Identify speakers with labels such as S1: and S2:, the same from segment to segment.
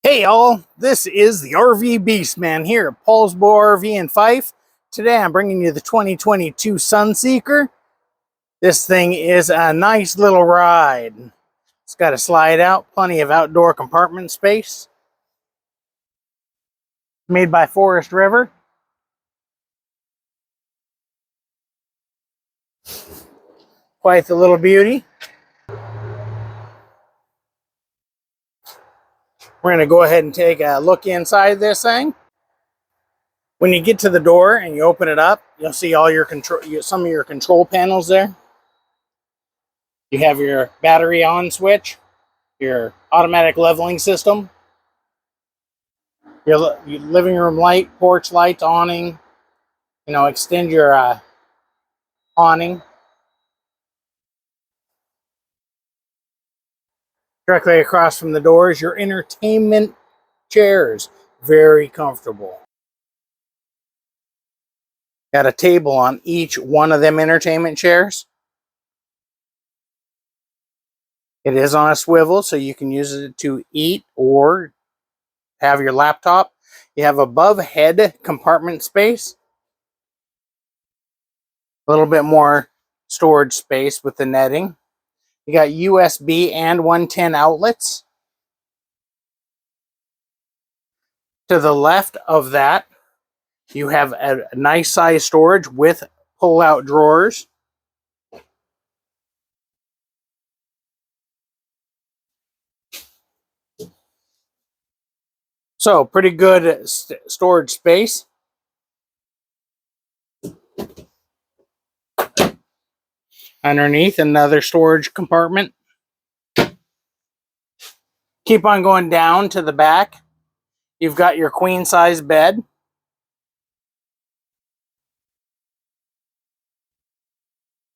S1: Hey all, this is the RV Beastman here at Paulsbo RV in Fife. Today I'm bringing you the 2022 Sunseeker. This thing is a nice little ride. It's got a slide out, plenty of outdoor compartment space. Made by Forest River. Quite the little beauty. We're going to go ahead and take a look inside this thing. When you get to the door and you open it up, you'll see all your some of your control panels there. You have your battery on switch, your automatic leveling system, your living room light, porch lights, awning, extend your awning. Directly across from the door is your entertainment chairs. Very comfortable. Got a table on each one of them entertainment chairs. It is on a swivel, so you can use it to eat or have your laptop. You have above head compartment space. A little bit more storage space with the netting. You got USB and 110 outlets. To the left of that, you have a nice size storage with pull-out drawers. So, pretty good storage space. Underneath, another storage compartment. Keep on going down to the back. You've got your queen size bed.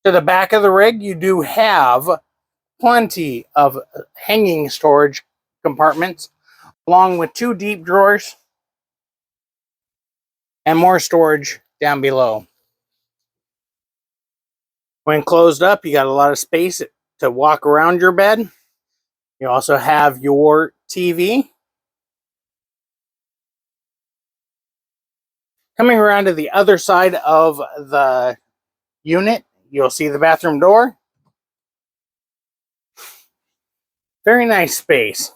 S1: To the back of the rig, you do have plenty of hanging storage compartments, along with two deep drawers and more storage down below. When closed up, you got a lot of space to walk around your bed. You also have your TV. Coming around to the other side of the unit, you'll see the bathroom door. Very nice space.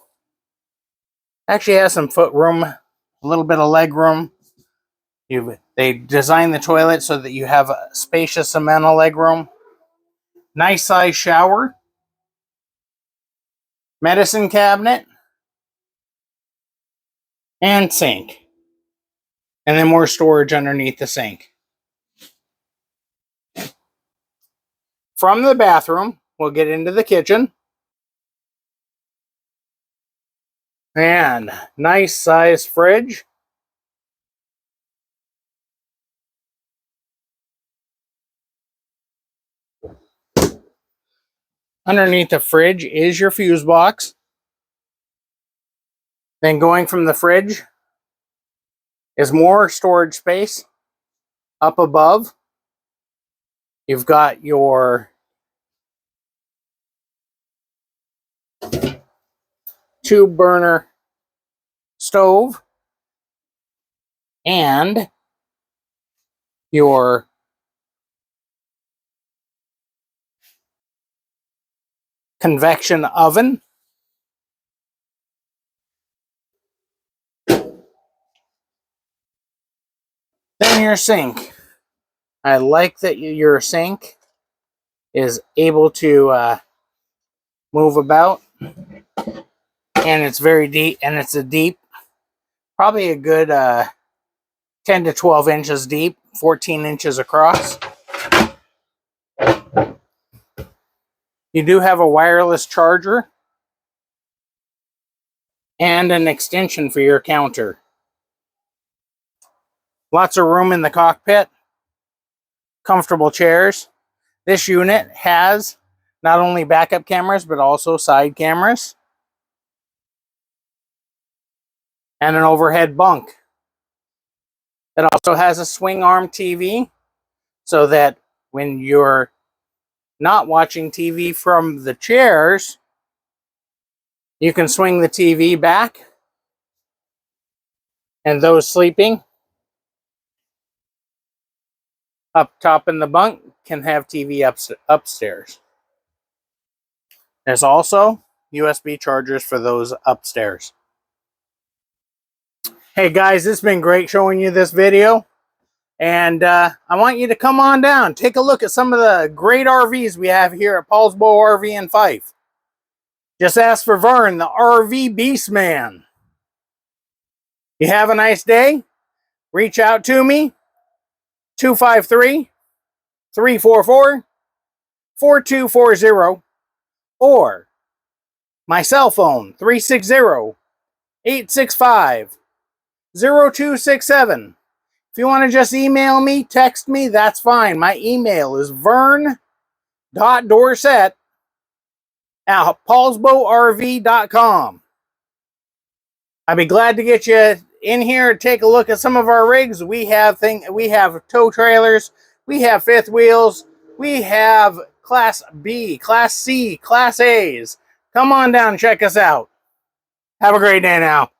S1: Actually has some foot room, a little bit of leg room. They designed the toilet so that you have a spacious amount of leg room. Nice size shower. Medicine cabinet. And sink. And then more storage underneath the sink. From the bathroom, we'll get into the kitchen. And nice size fridge. Underneath the fridge is your fuse box. Then going from the fridge is more storage space. Up above, you've got your two burner stove and your convection oven. Then your sink. I like that your sink is able to move about, and it's very deep, and it's a deep, probably a good 10 to 12 inches deep, 14 inches across. You do have a wireless charger and an extension for your counter. Lots of room in the cockpit. Comfortable chairs. This unit has not only backup cameras, but also side cameras. And an overhead bunk. It also has a swing arm TV, so that when you're not watching TV from the chairs, you can swing the TV back And those sleeping up top in the bunk can have TV upstairs. There's also USB chargers for those upstairs. Hey guys, it's been great showing you this video. And I want you to come on down, take a look at some of the great RVs we have here at Paul's Bow RV in Fife. Just ask for Vern, the RV Beast Man. You have a nice day. Reach out to me, 253-344-4240, or my cell phone, 360-865-0267. If you want to just email me, text me, that's fine. My email is vern.dorset@paulsbowarv.com. I'd be glad to get you in here to take a look at some of our rigs. We have tow trailers, we have fifth wheels, we have Class B, Class C, Class A's. Come on down and check us out. Have a great day now.